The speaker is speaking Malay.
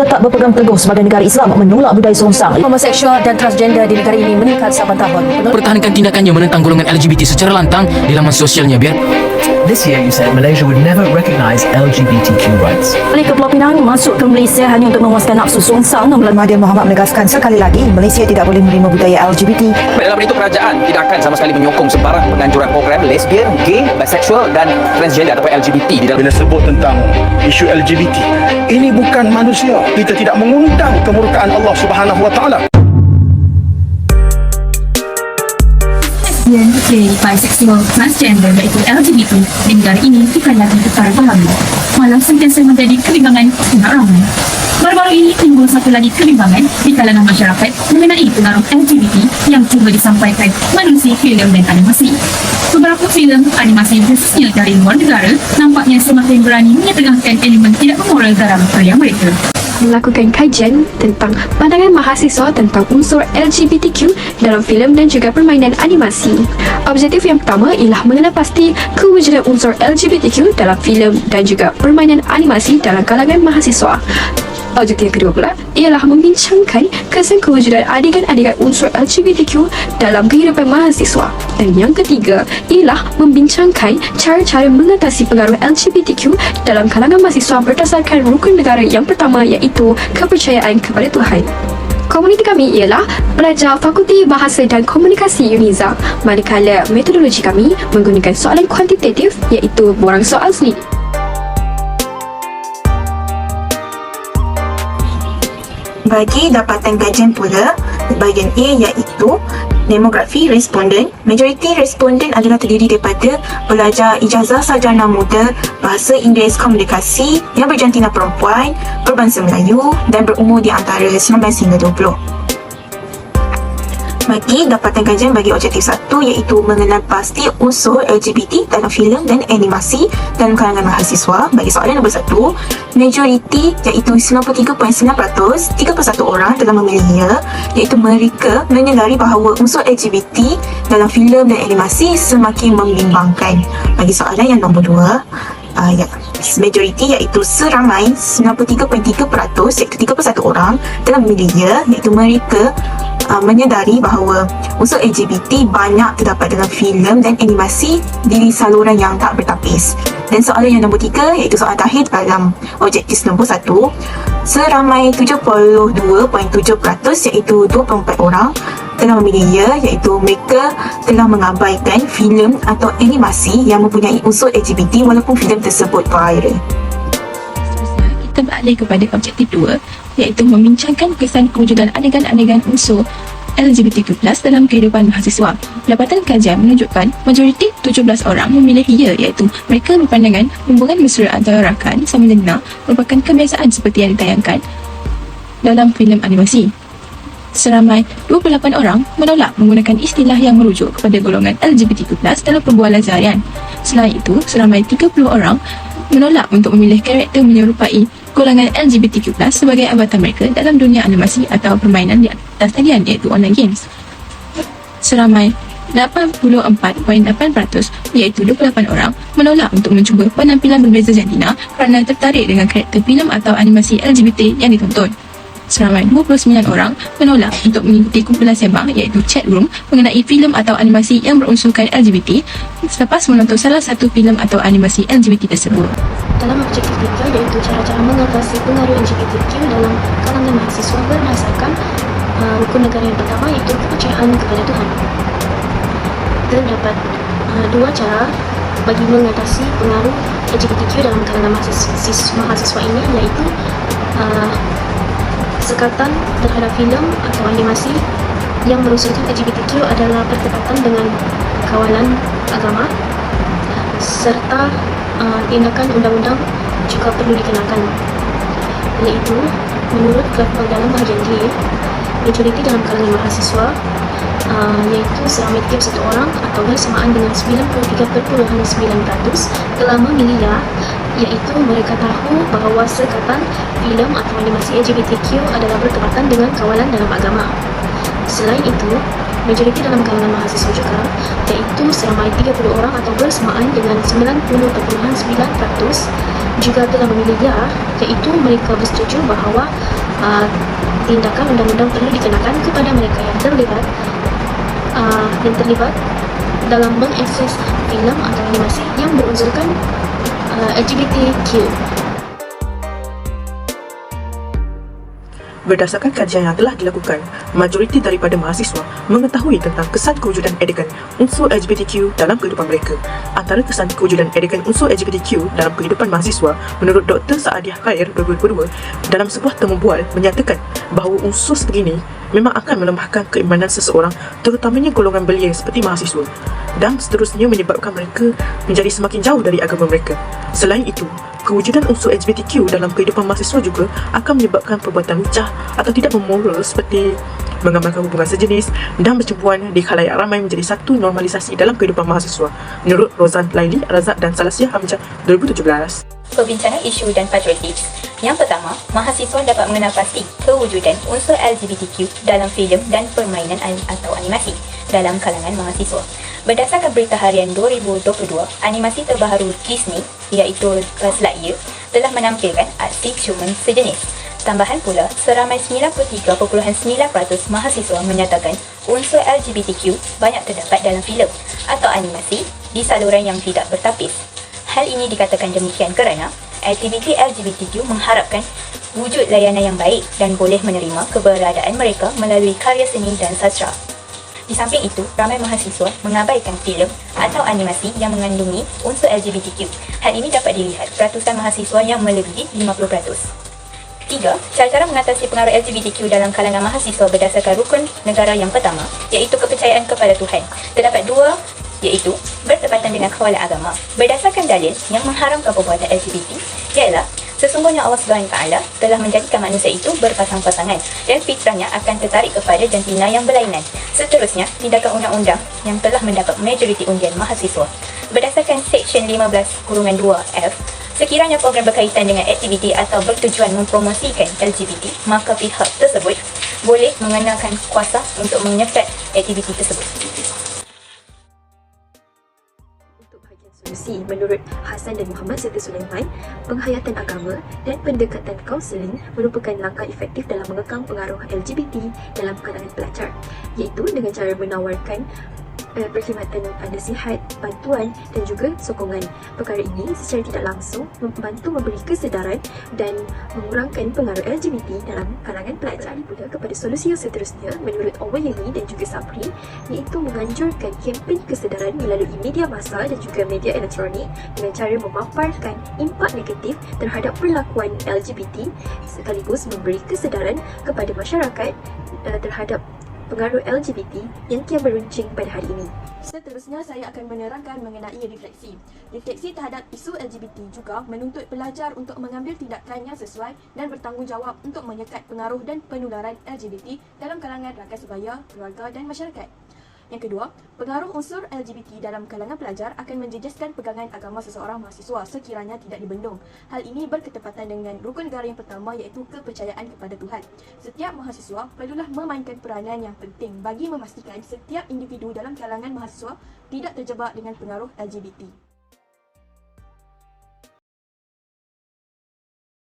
tetap berpegang teguh sebagai negara Islam menolak budaya songsang. Homoseksual dan transgender di negara ini meningkat saban tahun. Pertahankan tindakannya menentang golongan LGBT secara lantang di laman sosialnya biar This year, you said Malaysia would never recognise LGBTQ rights. Oleh Kepulauan Pinang masuk ke Malaysia hanya untuk memuaskan nafsu songsang. Mahathir Mohamad menegaskan sekali lagi Malaysia tidak boleh menerima budaya LGBT. Dalam itu kerajaan tidak akan sama sekali menyokong sebarang penganjuran program lesbian, gay, bisexual dan transgender atau LGBT di dalam. Bila sebut tentang isu LGBT, ini bukan manusia. Kita tidak mengundang kemurkaan Allah Subhanahu Wa Taala. Lesbian, gay, bisexual, transgender iaitu LGBT di negara ini bukan lagi perkara baharu, malah sentiasa menjadi kebimbangan pihak ramai. Baru-baru ini timbul satu lagi kebimbangan di kalangan masyarakat mengenai pengaruh LGBT yang cuba disampaikan menerusi filem dan animasi. Beberapa filem animasi khususnya dari luar negara nampaknya semakin berani menyetengahkan elemen tidak bermoral dalam karya mereka. Melakukan kajian tentang pandangan mahasiswa tentang unsur LGBTQ dalam filem dan juga permainan animasi. Objektif yang pertama ialah mengenal pasti kewujudan unsur LGBTQ dalam filem dan juga permainan animasi dalam kalangan mahasiswa. Objektif yang kedua pula ialah membincangkan kesan kewujudan adegan-adegan unsur LGBTQ dalam kehidupan mahasiswa. Dan yang ketiga ialah membincangkan cara-cara mengatasi pengaruh LGBTQ dalam kalangan mahasiswa berdasarkan rukun negara yang pertama iaitu kepercayaan kepada Tuhan. Komuniti kami ialah pelajar Fakulti Bahasa dan Komunikasi UNIZA, manakala metodologi kami menggunakan soalan kuantitatif iaitu borang soal sendiri. Bagi dapatan kajian pula, bahagian A iaitu demografi responden. Majoriti responden adalah terdiri daripada pelajar ijazah sarjana muda Bahasa Inggeris Komunikasi yang berjantina perempuan, berbangsa Melayu dan berumur di antara 19 hingga 20. Bagi dapatan kajian bagi objektif 1 iaitu mengenal pasti unsur LGBT dalam filem dan animasi dalam kalangan mahasiswa. Bagi soalan nombor 1, majoriti iaitu 93.9%, 31 orang telah memilih ya, iaitu mereka menyedari bahawa unsur LGBT dalam filem dan animasi semakin membimbangkan. Bagi soalan yang nombor 2, majoriti iaitu seramai 93.3%, iaitu 31 orang telah memilih ya, iaitu mereka menyedari bahawa unsur LGBT banyak terdapat dalam filem dan animasi di saluran yang tak bertapis. Dan soalan yang nombor 3 iaitu soalan terakhir dalam objektif nombor 1, seramai 72.7%, iaitu 24 orang telah memilih ya, iaitu mereka telah mengabaikan filem atau animasi yang mempunyai unsur LGBT walaupun filem tersebut viral. Kita beralih kepada objektif 2 iaitu membincangkan kesan kewujudan adegan-adegan unsur LGBTQ+ dalam kehidupan mahasiswa. Dapatan kajian menunjukkan majoriti 17 orang memilih ya, iaitu mereka berpandangan hubungan mesra antara rakan sama jenis merupakan kebiasaan seperti yang ditayangkan dalam filem animasi. Seramai 28 orang menolak menggunakan istilah yang merujuk kepada golongan LGBTQ+ dalam perbualan seharian. Selain itu, seramai 30 orang menolak untuk memilih karakter menyerupai golongan LGBTQ+ sebagai avatar mereka dalam dunia animasi atau permainan di atas talian iaitu online games. Seramai 84.8% iaitu 28 orang menolak untuk mencuba penampilan berbeza jantina kerana tertarik dengan karakter filem atau animasi LGBT yang ditonton. Seramai 29 orang menolak untuk mengikuti kumpulan sembang iaitu chat room mengenai filem atau animasi yang berunsurkan LGBT selepas menonton salah satu filem atau animasi LGBT tersebut. Dalam objektif 3 iaitu cara-cara mengatasi pengaruh LGBTQ dalam kalangan mahasiswa berdasarkan rukun negara yang pertama iaitu kepercayaan kepada Tuhan. Terdapat dua cara bagi mengatasi pengaruh LGBTQ dalam kalangan mahasiswa ini iaitu sekatan terhadap filem atau animasi yang berunsurkan LGBTQ adalah bertepatan dengan kawalan agama serta tindakan undang-undang juga perlu dikenakan, iaitu menurut grafik dalam bahagian D, majoriti dalam kalangan mahasiswa iaitu seramai 31 orang atau bersamaan dengan 93.9% telah memilih ya, iaitu mereka tahu bahawa sekatan filem atau animasi LGBTQ adalah bertepatan dengan kawalan dalam agama. Selain itu, majoriti dalam kalangan mahasiswa juga iaitu seramai 30 orang atau bersamaan dengan 90.9% juga telah memilih ya, iaitu mereka bersetuju bahawa tindakan undang-undang perlu dikenakan kepada mereka yang terlibat dalam mengakses filem atau animasi yang berunsurkan LGBTQ. Berdasarkan kajian yang telah dilakukan, majoriti daripada mahasiswa mengetahui tentang kesan kewujudan adegan unsur LGBTQ dalam kehidupan mereka. Antara kesan kewujudan adegan unsur LGBTQ dalam kehidupan mahasiswa, menurut Dr. Saadiah Khair 2022, dalam sebuah temu bual menyatakan bahawa unsur sebegini memang akan melemahkan keimanan seseorang, terutamanya golongan belia seperti mahasiswa, dan seterusnya menyebabkan mereka menjadi semakin jauh dari agama mereka. Selain itu, kewujudan unsur LGBTQ dalam kehidupan mahasiswa juga akan menyebabkan perbuatan lucah atau tidak memoral seperti mengamalkan hubungan sejenis dan percumpuan di khalayak ramai menjadi satu normalisasi dalam kehidupan mahasiswa, menurut Rozan Laili, Razak dan Salasiah Hamzah 2017. Perbincangan isu dan patriotik. Yang pertama, mahasiswa dapat mengenal pasti kewujudan unsur LGBTQ dalam filem dan permainan atau animasi dalam kalangan mahasiswa. Berdasarkan berita harian 2022, animasi terbaru Disney iaitu Buzz Lightyear telah menampilkan aksi ciuman sejenis. Tambahan pula, seramai 93.9% mahasiswa menyatakan unsur LGBTQ banyak terdapat dalam filem atau animasi di saluran yang tidak bertapis. Hal ini dikatakan demikian kerana aktiviti LGBTQ mengharapkan wujud layanan yang baik dan boleh menerima keberadaan mereka melalui karya seni dan sastra. Di samping itu, ramai mahasiswa mengabaikan filem atau animasi yang mengandungi unsur LGBTQ. Hal ini dapat dilihat peratusan mahasiswa yang melebihi 50%. 3. Cara-cara mengatasi pengaruh LGBTQ dalam kalangan mahasiswa berdasarkan rukun negara yang pertama, iaitu kepercayaan kepada Tuhan. Terdapat dua, iaitu bertepatan dengan kawalan agama. Berdasarkan dalil yang mengharamkan perbuatan LGBT, ialah sesungguhnya Allah SWT telah menjadikan manusia itu berpasang-pasangan dan fitrahnya akan tertarik kepada jantina yang berlainan. Seterusnya, tindakan undang-undang yang telah mendapat majoriti undian mahasiswa. Berdasarkan Seksyen 15-2F, sekiranya program berkaitan dengan aktiviti atau bertujuan mempromosikan LGBT, maka pihak tersebut boleh mengenakan kuasa untuk menyekat aktiviti tersebut. Solusi menurut Hasan dan Muhammad serta Sulaiman, penghayatan agama dan pendekatan kaunseling merupakan langkah efektif dalam mengekang pengaruh LGBT dalam kalangan pelajar, iaitu dengan cara menawarkan perkhidmatan nasihat, bantuan dan juga sokongan. Perkara ini secara tidak langsung membantu memberi kesedaran dan mengurangkan pengaruh LGBT dalam kalangan pelajar. Pula kepada solusi yang seterusnya menurut Owayewi dan juga Sapri, iaitu menganjurkan kempen kesedaran melalui media massa dan juga media elektronik dengan cara memaparkan impak negatif terhadap perlakuan LGBT sekaligus memberi kesedaran kepada masyarakat terhadap pengaruh LGBT yang kian beruncing pada hari ini. Seterusnya, saya akan menerangkan mengenai refleksi. Refleksi terhadap isu LGBT juga menuntut pelajar untuk mengambil tindakan yang sesuai dan bertanggungjawab untuk menyekat pengaruh dan penularan LGBT dalam kalangan rakyat sebaya, keluarga dan masyarakat. Yang kedua, pengaruh unsur LGBT dalam kalangan pelajar akan menjejaskan pegangan agama seseorang mahasiswa sekiranya tidak dibendung. Hal ini berketepatan dengan rukun negara yang pertama, iaitu kepercayaan kepada Tuhan. Setiap mahasiswa perlulah memainkan peranan yang penting bagi memastikan setiap individu dalam kalangan mahasiswa tidak terjebak dengan pengaruh LGBT.